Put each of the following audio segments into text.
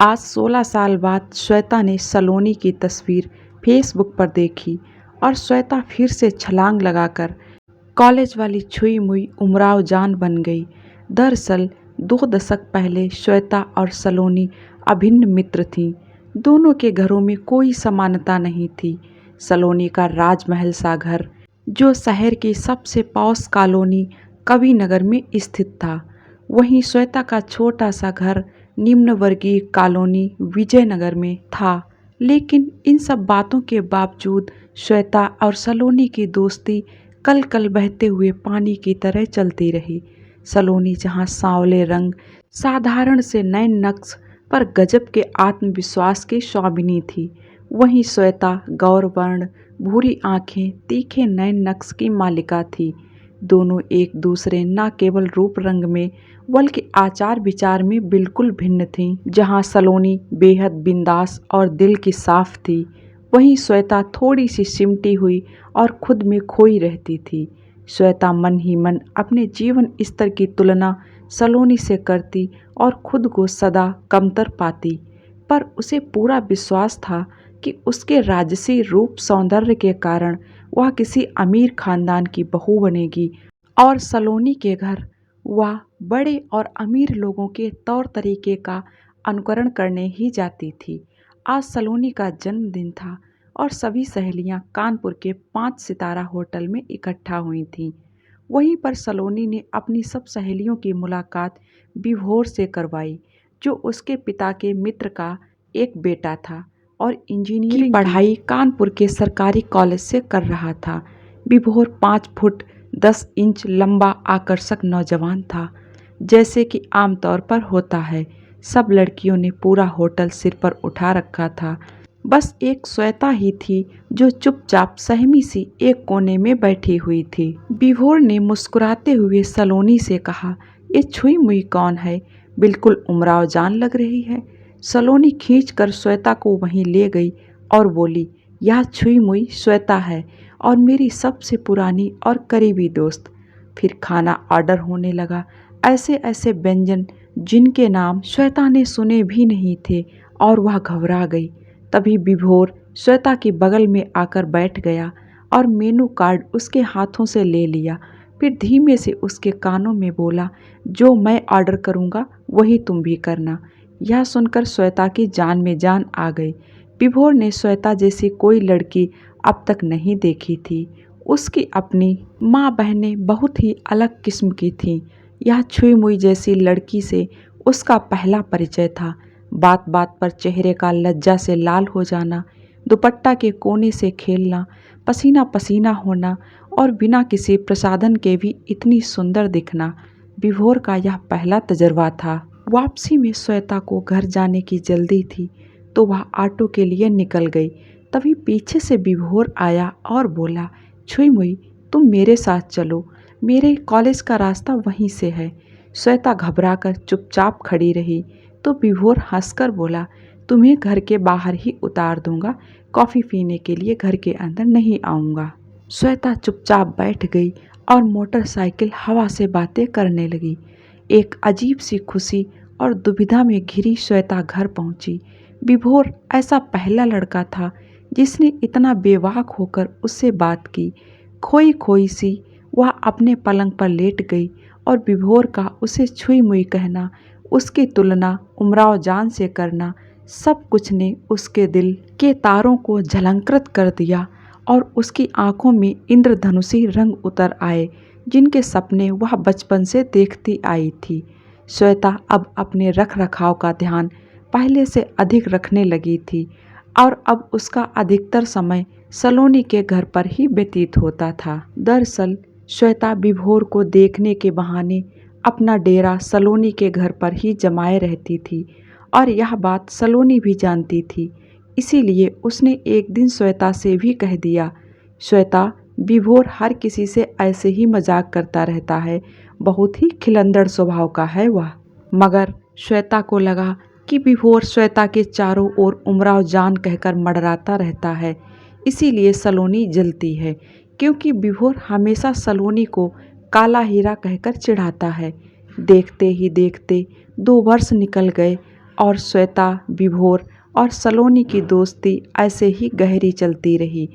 आज 16 साल बाद श्वेता ने सलोनी की तस्वीर फेसबुक पर देखी और श्वेता फिर से छलांग लगाकर कॉलेज वाली छुई मुई उमराव जान बन गई। दरअसल 2 दशक पहले श्वेता और सलोनी अभिन्न मित्र थीं। दोनों के घरों में कोई समानता नहीं थी। सलोनी का राजमहल सा घर, जो शहर की सबसे पॉश कॉलोनी कविनगर में स्थित था, वहीं श्वेता का छोटा सा घर निम्न वर्गीय कॉलोनी विजयनगर में था। लेकिन इन सब बातों के बावजूद श्वेता और सलोनी की दोस्ती कल कल बहते हुए पानी की तरह चलती रही। सलोनी जहाँ सांवले रंग, साधारण से नैन नक्श पर गजब के आत्मविश्वास की स्वामिनी थी, वहीं श्वेता गौरवर्ण, भूरी आंखें, तीखे नैन नक्श की मालिका थी। दोनों एक दूसरे न केवल रूप रंग में बल्कि आचार विचार में बिल्कुल भिन्न थीं। जहाँ सलोनी बेहद बिंदास और दिल की साफ थी, वहीं श्वेता थोड़ी सी सिमटी हुई और खुद में खोई रहती थी। श्वेता मन ही मन अपने जीवन स्तर की तुलना सलोनी से करती और खुद को सदा कमतर पाती, पर उसे पूरा विश्वास था कि उसके राजसी रूप सौंदर्य के कारण वह किसी अमीर खानदान की बहू बनेगी और सलोनी के घर वह बड़े और अमीर लोगों के तौर तरीके का अनुकरण करने ही जाती थी। आज सलोनी का जन्मदिन था और सभी सहेलियां कानपुर के 5 सितारा होटल में इकट्ठा हुई थीं। वहीं पर सलोनी ने अपनी सब सहेलियों की मुलाकात विभोर से करवाई, जो उसके पिता के मित्र का एक बेटा था और इंजीनियरिंग की पढ़ाई कानपुर के सरकारी कॉलेज से कर रहा था। विभोर 5 फुट 10 इंच लंबा आकर्षक नौजवान था। जैसे कि आमतौर पर होता है, सब लड़कियों ने पूरा होटल सिर पर उठा रखा था। बस एक श्वेता ही थी जो चुपचाप सहमी सी एक कोने में बैठी हुई थी। विभोर ने मुस्कुराते हुए सलोनी से कहा, ये छुई मुई कौन है? बिल्कुल उमराव जान लग रही है। सलोनी खींचकर श्वेता को वहीं ले गई और बोली, यह छुई मुई श्वेता है और मेरी सबसे पुरानी और करीबी दोस्त। फिर खाना ऑर्डर होने लगा। ऐसे ऐसे व्यंजन जिनके नाम श्वेता ने सुने भी नहीं थे और वह घबरा गई। तभी विभोर श्वेता के बगल में आकर बैठ गया और मेनू कार्ड उसके हाथों से ले लिया। फिर धीमे से उसके कानों में बोला, जो मैं ऑर्डर करूँगा वही तुम भी करना। यह सुनकर श्वेता की जान में जान आ गई। विभोर ने श्वेता जैसी कोई लड़की अब तक नहीं देखी थी। उसकी अपनी माँ बहनें बहुत ही अलग किस्म की थीं। यह छुई मुई जैसी लड़की से उसका पहला परिचय था। बात बात पर चेहरे का लज्जा से लाल हो जाना, दुपट्टा के कोने से खेलना, पसीना पसीना होना और बिना किसी प्रसाधन के भी इतनी सुंदर दिखना, विभोर का यह पहला तजुर्बा था। वापसी में श्वेता को घर जाने की जल्दी थी तो वह ऑटो के लिए निकल गई। तभी पीछे से विभोर आया और बोला, छुई मुई तुम मेरे साथ चलो, मेरे कॉलेज का रास्ता वहीं से है। श्वेता घबराकर चुपचाप खड़ी रही तो विभोर हंसकर बोला, तुम्हें घर के बाहर ही उतार दूंगा, कॉफ़ी पीने के लिए घर के अंदर नहीं आऊँगा। श्वेता चुपचाप बैठ गई और मोटरसाइकिल हवा से बातें करने लगी। एक अजीब सी खुशी और दुविधा में घिरी श्वेता घर पहुंची। विभोर ऐसा पहला लड़का था जिसने इतना बेबाक होकर उससे बात की। खोई खोई सी वह अपने पलंग पर लेट गई और विभोर का उसे छुई मुई कहना, उसकी तुलना उमराव जान से करना, सब कुछ ने उसके दिल के तारों को झलंकृत कर दिया और उसकी आंखों में इंद्रधनुषी रंग उतर आए, जिनके सपने वह बचपन से देखती आई थी। श्वेता अब अपने रख रखाव का ध्यान पहले से अधिक रखने लगी थी और अब उसका अधिकतर समय सलोनी के घर पर ही व्यतीत होता था। दरअसल श्वेता विभोर को देखने के बहाने अपना डेरा सलोनी के घर पर ही जमाए रहती थी और यह बात सलोनी भी जानती थी। इसीलिए उसने एक दिन श्वेता से भी कह दिया, श्वेता, विभोर हर किसी से ऐसे ही मजाक करता रहता है, बहुत ही खिलंदड़ स्वभाव का है वह। मगर श्वेता को लगा कि विभोर श्वेता के चारों ओर उमराव जान कहकर मडराता रहता है, इसीलिए सलोनी जलती है, क्योंकि विभोर हमेशा सलोनी को काला हीरा कहकर चिढ़ाता है। देखते ही देखते 2 वर्ष निकल गए और श्वेता, विभोर और सलोनी की दोस्ती ऐसे ही गहरी चलती रही।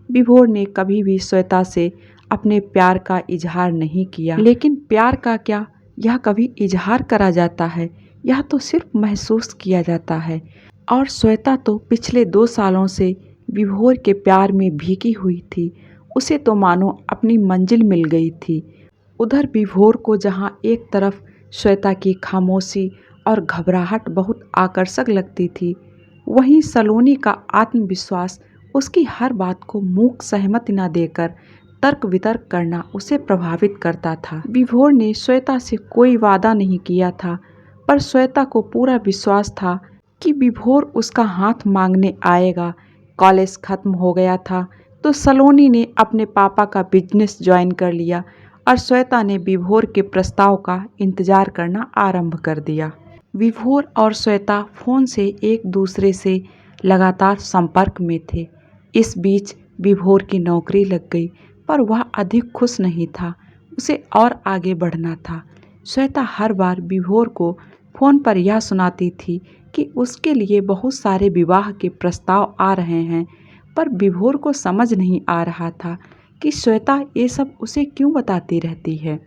विभोर ने कभी भी श्वेता से अपने प्यार का इजहार नहीं किया, लेकिन प्यार का क्या, यह कभी इजहार करा जाता है? यह तो सिर्फ महसूस किया जाता है। और श्वेता तो पिछले 2 सालों से विभोर के प्यार में भीगी हुई थी। उसे तो मानो अपनी मंजिल मिल गई थी। उधर विभोर को जहाँ एक तरफ श्वेता की खामोशी और घबराहट बहुत आकर्षक लगती थी, वहीं सलोनी का आत्मविश्वास उसकी हर बात को मूक सहमति न देकर तर्क वितर्क करना उसे प्रभावित करता था। विभोर ने श्वेता से कोई वादा नहीं किया था, पर श्वेता को पूरा विश्वास था कि विभोर उसका हाथ मांगने आएगा। कॉलेज खत्म हो गया था तो सलोनी ने अपने पापा का बिजनेस ज्वाइन कर लिया और श्वेता ने विभोर के प्रस्ताव का इंतजार करना आरंभ कर दिया। विभोर और श्वेता फोन से एक दूसरे से लगातार संपर्क में थे। इस बीच विभोर की नौकरी लग गई, पर वह अधिक खुश नहीं था। उसे और आगे बढ़ना था। श्वेता हर बार विभोर को फोन पर यह सुनाती थी कि उसके लिए बहुत सारे विवाह के प्रस्ताव आ रहे हैं, पर विभोर को समझ नहीं आ रहा था कि श्वेता ये सब उसे क्यों बताती रहती है।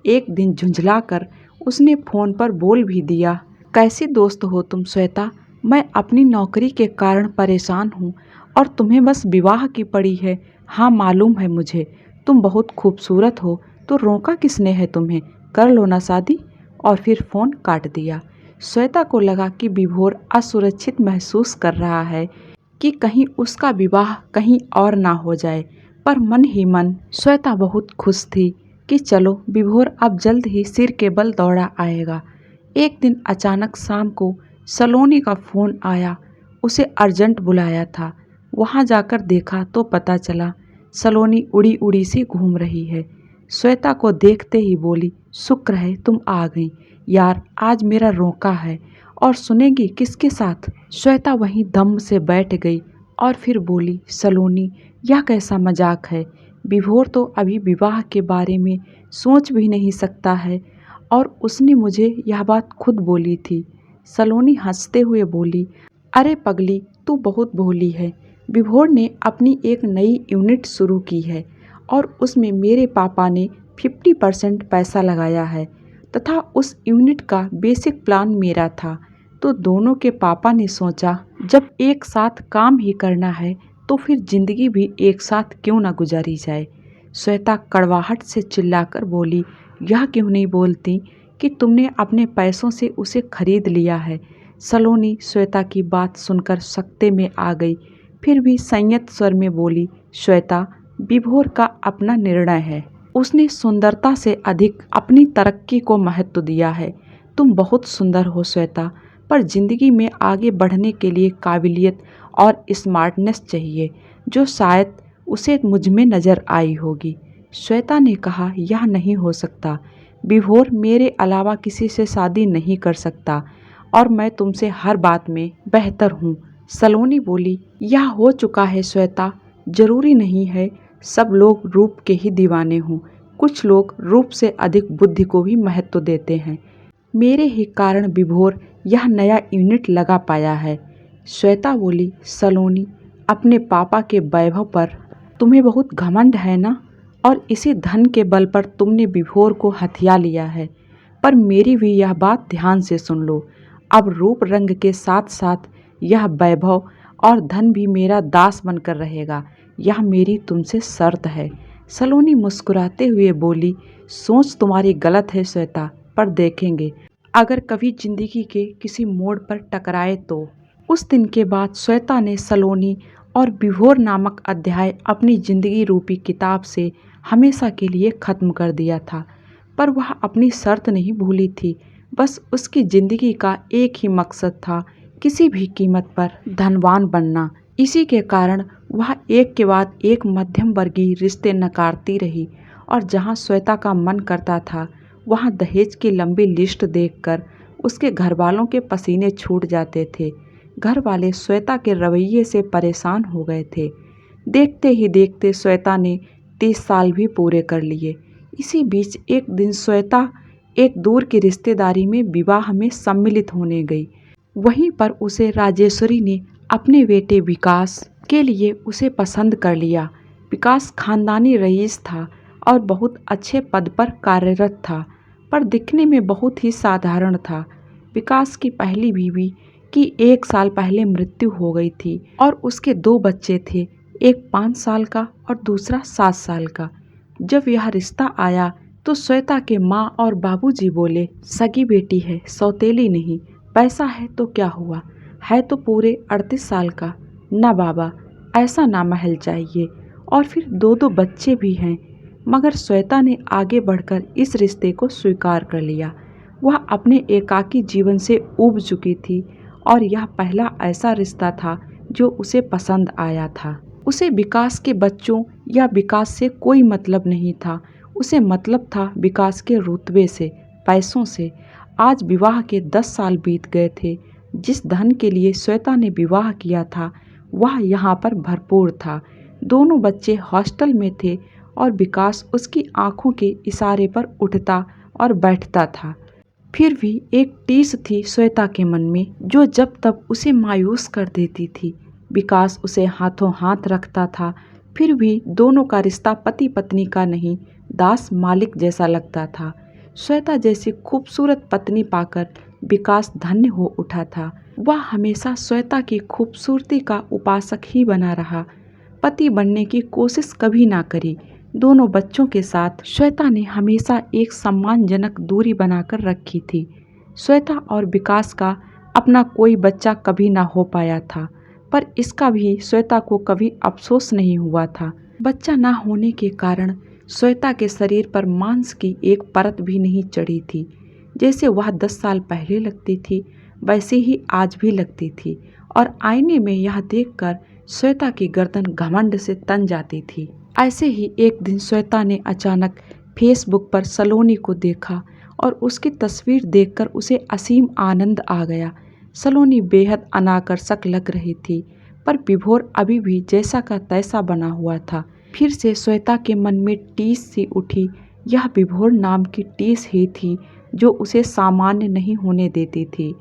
एक दिन झुंझलाकर उसने फ़ोन पर बोल भी दिया, कैसी दोस्त हो तुम श्वेता? मैं अपनी नौकरी के कारण परेशान हूँ और तुम्हें बस विवाह की पड़ी है। हाँ मालूम है मुझे, तुम बहुत खूबसूरत हो, तो रोका किसने है तुम्हें? कर लो ना शादी। और फिर फ़ोन काट दिया। श्वेता को लगा कि विभोर असुरक्षित महसूस कर रहा है कि कहीं उसका विवाह कहीं और ना हो जाए, पर मन ही मन श्वेता बहुत खुश थी कि चलो विभोर अब जल्द ही सिर के बल दौड़ा आएगा। एक दिन अचानक शाम को सलोनी का फ़ोन आया। उसे अर्जेंट बुलाया था। वहाँ जाकर देखा तो पता चला सलोनी उड़ी उड़ी सी घूम रही है। श्वेता को देखते ही बोली, शुक्र है तुम आ गई यार, आज मेरा रोका है। और सुनेगी किसके साथ? श्वेता वहीं दम से बैठ गई और फिर बोली, सलोनी यह कैसा मजाक है? विभोर तो अभी विवाह के बारे में सोच भी नहीं सकता है और उसने मुझे यह बात खुद बोली थी। सलोनी हंसते हुए बोली, अरे पगली तू बहुत भोली है। विभोर ने अपनी एक नई यूनिट शुरू की है और उसमें मेरे पापा ने 50% पैसा लगाया है तथा उस यूनिट का बेसिक प्लान मेरा था। तो दोनों के पापा ने सोचा जब एक साथ काम ही करना है तो फिर जिंदगी भी एक साथ क्यों ना गुजारी जाए। श्वेता कड़वाहट से चिल्लाकर बोली, यह क्यों नहीं बोलती कि तुमने अपने पैसों से उसे खरीद लिया है। सलोनी श्वेता की बात सुनकर सकते में आ गई, फिर भी संयत स्वर में बोली, श्वेता विभोर का अपना निर्णय है। उसने सुंदरता से अधिक अपनी तरक्की को महत्व दिया है। तुम बहुत सुंदर हो श्वेता, पर जिंदगी में आगे बढ़ने के लिए काबिलियत और स्मार्टनेस चाहिए, जो शायद उसे मुझ में नज़र आई होगी। श्वेता ने कहा, यह नहीं हो सकता। विभोर मेरे अलावा किसी से शादी नहीं कर सकता और मैं तुमसे हर बात में बेहतर हूँ। सलोनी बोली, यह हो चुका है श्वेता, जरूरी नहीं है सब लोग रूप के ही दीवाने हों। कुछ लोग रूप से अधिक बुद्धि को भी महत्व देते हैं। मेरे ही कारण विभोर यह नया यूनिट लगा पाया है। श्वेता बोली, सलोनी अपने पापा के वैभव पर तुम्हें बहुत घमंड है ना, और इसी धन के बल पर तुमने विभोर को हथिया लिया है। पर मेरी भी यह बात ध्यान से सुन लो, अब रूप रंग के साथ साथ यह वैभव और धन भी मेरा दास बनकर रहेगा। यह मेरी तुमसे शर्त है। सलोनी मुस्कुराते हुए बोली, सोच तुम्हारी गलत है श्वेता, पर देखेंगे अगर कभी जिंदगी के किसी मोड़ पर टकराए तो। उस दिन के बाद श्वेता ने सलोनी और विभोर नामक अध्याय अपनी जिंदगी रूपी किताब से हमेशा के लिए ख़त्म कर दिया था। पर वह अपनी शर्त नहीं भूली थी। बस उसकी ज़िंदगी का एक ही मकसद था, किसी भी कीमत पर धनवान बनना। इसी के कारण वह एक के बाद एक मध्यम वर्गीय रिश्ते नकारती रही और जहाँ श्वेता का मन करता था वहाँ दहेज की लंबी लिस्ट देखकर उसके घर वालों के पसीने छूट जाते थे। घर वाले श्वेता के रवैये से परेशान हो गए थे। देखते ही देखते श्वेता ने 30 साल भी पूरे कर लिए। इसी बीच एक दिन श्वेता एक दूर की रिश्तेदारी में विवाह में सम्मिलित होने गई। वहीं पर उसे राजेश्वरी ने अपने बेटे विकास के लिए उसे पसंद कर लिया। विकास खानदानी रईस था और बहुत अच्छे पद पर कार्यरत था, पर दिखने में बहुत ही साधारण था। विकास की पहली बीवी की 1 साल पहले मृत्यु हो गई थी और उसके 2 बच्चे थे, एक 5 साल का और दूसरा 7 साल का। जब यह रिश्ता आया तो श्वेता के माँ और बाबूजी बोले, सगी बेटी है, सौतेली नहीं, पैसा है तो क्या हुआ, है तो पूरे 38 साल का। ना बाबा, ऐसा ना महल चाहिए, और फिर 2 बच्चे भी हैं। मगर श्वेता ने आगे बढ़कर इस रिश्ते को स्वीकार कर लिया। वह अपने एकाकी जीवन से ऊब चुकी थी और यह पहला ऐसा रिश्ता था जो उसे पसंद आया था। उसे विकास के बच्चों या विकास से कोई मतलब नहीं था। उसे मतलब था विकास के रुतबे से, पैसों से। आज विवाह के 10 साल बीत गए थे। जिस धन के लिए श्वेता ने विवाह किया था वह यहाँ पर भरपूर था। दोनों बच्चे हॉस्टल में थे और विकास उसकी आंखों के इशारे पर उठता और बैठता था। फिर भी एक टीस थी श्वेता के मन में जो जब तब उसे मायूस कर देती थी। विकास उसे हाथों हाथ रखता था, फिर भी दोनों का रिश्ता पति पत्नी का नहीं, दास मालिक जैसा लगता था। श्वेता जैसी खूबसूरत पत्नी पाकर विकास धन्य हो उठा था। वह हमेशा श्वेता की खूबसूरती का उपासक ही बना रहा, पति बनने की कोशिश कभी ना करी। दोनों बच्चों के साथ श्वेता ने हमेशा एक सम्मानजनक दूरी बनाकर रखी थी। श्वेता और विकास का अपना कोई बच्चा कभी ना हो पाया था, पर इसका भी श्वेता को कभी अफसोस नहीं हुआ था। बच्चा ना होने के कारण श्वेता के शरीर पर मांस की एक परत भी नहीं चढ़ी थी। जैसे वह 10 साल पहले लगती थी वैसे ही आज भी लगती थी, और आईने में यह देखकर श्वेता की गर्दन घमंड से तन जाती थी। ऐसे ही एक दिन श्वेता ने अचानक फेसबुक पर सलोनी को देखा और उसकी तस्वीर देखकर उसे असीम आनंद आ गया। सलोनी बेहद अनाकर्षक लग रही थी, पर विभोर अभी भी जैसा का तैसा बना हुआ था। फिर से श्वेता के मन में टीस सी उठी। यह विभोर नाम की टीस ही थी जो उसे सामान्य नहीं होने देती थी।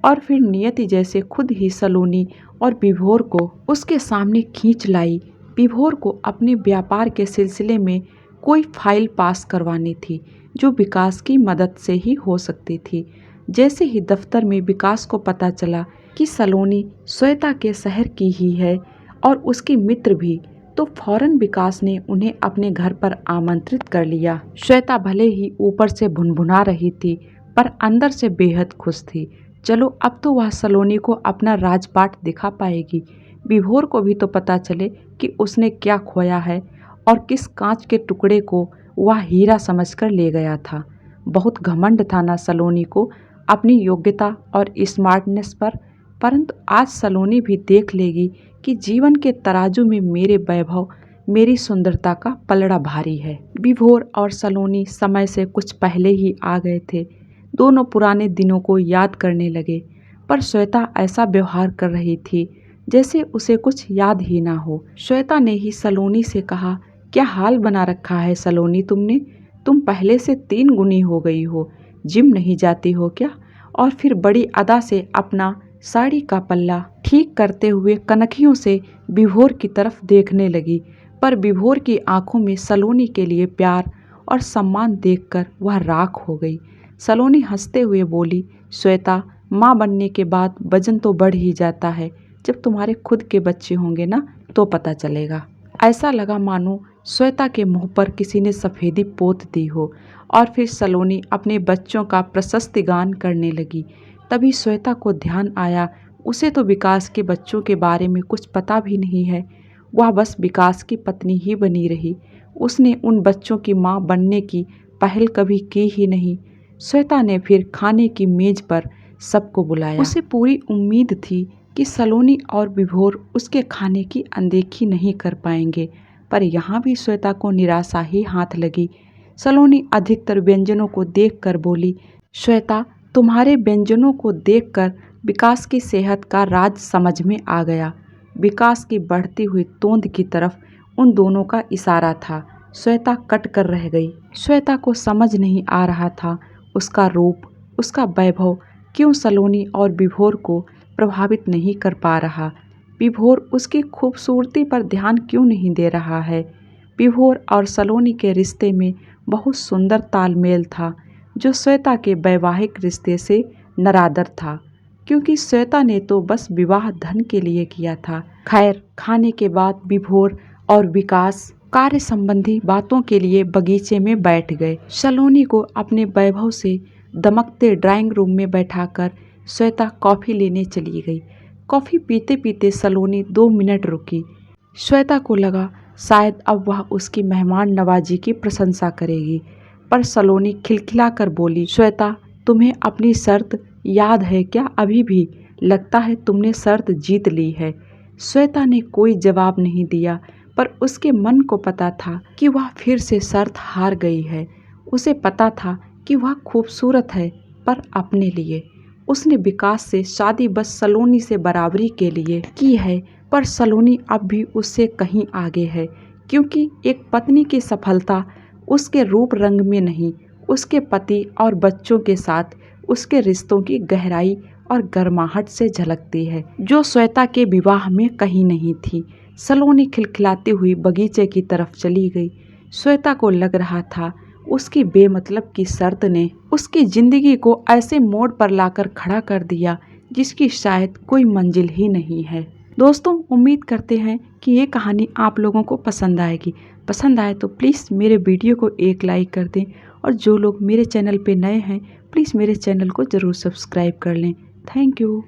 और फिर नियति जैसे खुद ही सलोनी और विभोर को उसके सामने खींच लाई। विभोर को अपने व्यापार के सिलसिले में कोई फाइल पास करवानी थी जो विकास की मदद से ही हो सकती थी। जैसे ही दफ्तर में विकास को पता चला कि सलोनी श्वेता के शहर की ही है और उसकी मित्र भी, तो फौरन विकास ने उन्हें अपने घर पर आमंत्रित कर लिया। श्वेता भले ही ऊपर से भुनभुना रही थी पर अंदर से बेहद खुश थी। चलो, अब तो वह सलोनी को अपना राजपाट दिखा पाएगी। विभोर को भी तो पता चले कि उसने क्या खोया है और किस कांच के टुकड़े को वह हीरा समझकर ले गया था। बहुत घमंड था ना सलोनी को अपनी योग्यता और स्मार्टनेस पर, परंतु आज सलोनी भी देख लेगी कि जीवन के तराजू में मेरे वैभव, मेरी सुंदरता का पलड़ा भारी है। विभोर और सलोनी समय से कुछ पहले ही आ गए थे। दोनों पुराने दिनों को याद करने लगे, पर श्वेता ऐसा व्यवहार कर रही थी जैसे उसे कुछ याद ही ना हो। श्वेता ने ही सलोनी से कहा, क्या हाल बना रखा है सलोनी तुमने? तुम पहले से 3 गुनी हो गई हो। जिम नहीं जाती हो क्या? और फिर बड़ी अदा से अपना साड़ी का पल्ला ठीक करते हुए कनखियों से विभोर की तरफ देखने लगी, पर विभोर की आंखों में सलोनी के लिए प्यार और सम्मान देखकर वह राख हो गई। सलोनी हंसते हुए बोली, श्वेता, माँ बनने के बाद वजन तो बढ़ ही जाता है। जब तुम्हारे खुद के बच्चे होंगे ना तो पता चलेगा। ऐसा लगा मानो श्वेता के मुंह पर किसी ने सफ़ेदी पोत दी हो। और फिर सलोनी अपने बच्चों का प्रशस्ति गान करने लगी। तभी श्वेता को ध्यान आया, उसे तो विकास के बच्चों के बारे में कुछ पता भी नहीं है। वह बस विकास की पत्नी ही बनी रही। उसने उन बच्चों की माँ बनने की पहल कभी की ही नहीं। श्वेता ने फिर खाने की मेज पर सबको बुलाया। उसे पूरी उम्मीद थी कि सलोनी और विभोर उसके खाने की अनदेखी नहीं कर पाएंगे, पर यहाँ भी श्वेता को निराशा ही हाथ लगी। सलोनी अधिकतर व्यंजनों को देखकर बोली, श्वेता, तुम्हारे व्यंजनों को देखकर विकास की सेहत का राज समझ में आ गया। विकास की बढ़ती हुई तोंद की तरफ उन दोनों का इशारा था। श्वेता कट कर रह गई। श्वेता को समझ नहीं आ रहा था उसका रूप, उसका वैभव क्यों सलोनी और विभोर को प्रभावित नहीं कर पा रहा? विभोर उसकी खूबसूरती पर ध्यान क्यों नहीं दे रहा है? विभोर और सलोनी के रिश्ते में बहुत सुंदर तालमेल था, जो श्वेता के वैवाहिक रिश्ते से नरादर था, क्योंकि श्वेता ने तो बस विवाह धन के लिए किया था। खैर, खाने के बाद विभोर और विकास कार्य संबंधी बातों के लिए बगीचे में बैठ गए। सलोनी को अपने वैभव से दमकते ड्राइंग रूम में बैठाकर श्वेता कॉफ़ी लेने चली गई। कॉफ़ी पीते पीते सलोनी 2 मिनट रुकी। श्वेता को लगा शायद अब वह उसकी मेहमान नवाजी की प्रशंसा करेगी, पर सलोनी खिलखिला कर बोली, श्वेता, तुम्हें अपनी शर्त याद है क्या? अभी भी लगता है तुमने शर्त जीत ली है। श्वेता ने कोई जवाब नहीं दिया, पर उसके मन को पता था कि वह फिर से शर्त हार गई है। उसे पता था कि वह खूबसूरत है, पर अपने लिए। उसने विकास से शादी बस सलोनी से बराबरी के लिए की है, पर सलोनी अब भी उससे कहीं आगे है, क्योंकि एक पत्नी की सफलता उसके रूप रंग में नहीं, उसके पति और बच्चों के साथ उसके रिश्तों की गहराई और गर्माहट से झलकती है, जो श्वेता के विवाह में कहीं नहीं थी। सलोनी खिलखिलाती हुई बगीचे की तरफ चली गई। श्वेता को लग रहा था उसकी बेमतलब की शर्त ने उसकी जिंदगी को ऐसे मोड़ पर लाकर खड़ा कर दिया जिसकी शायद कोई मंजिल ही नहीं है। दोस्तों, उम्मीद करते हैं कि ये कहानी आप लोगों को पसंद आएगी। पसंद आए तो प्लीज़ मेरे वीडियो को एक लाइक कर दें, और जो लोग मेरे चैनल पे नए हैं प्लीज़ मेरे चैनल को ज़रूर सब्सक्राइब कर लें। Thank you.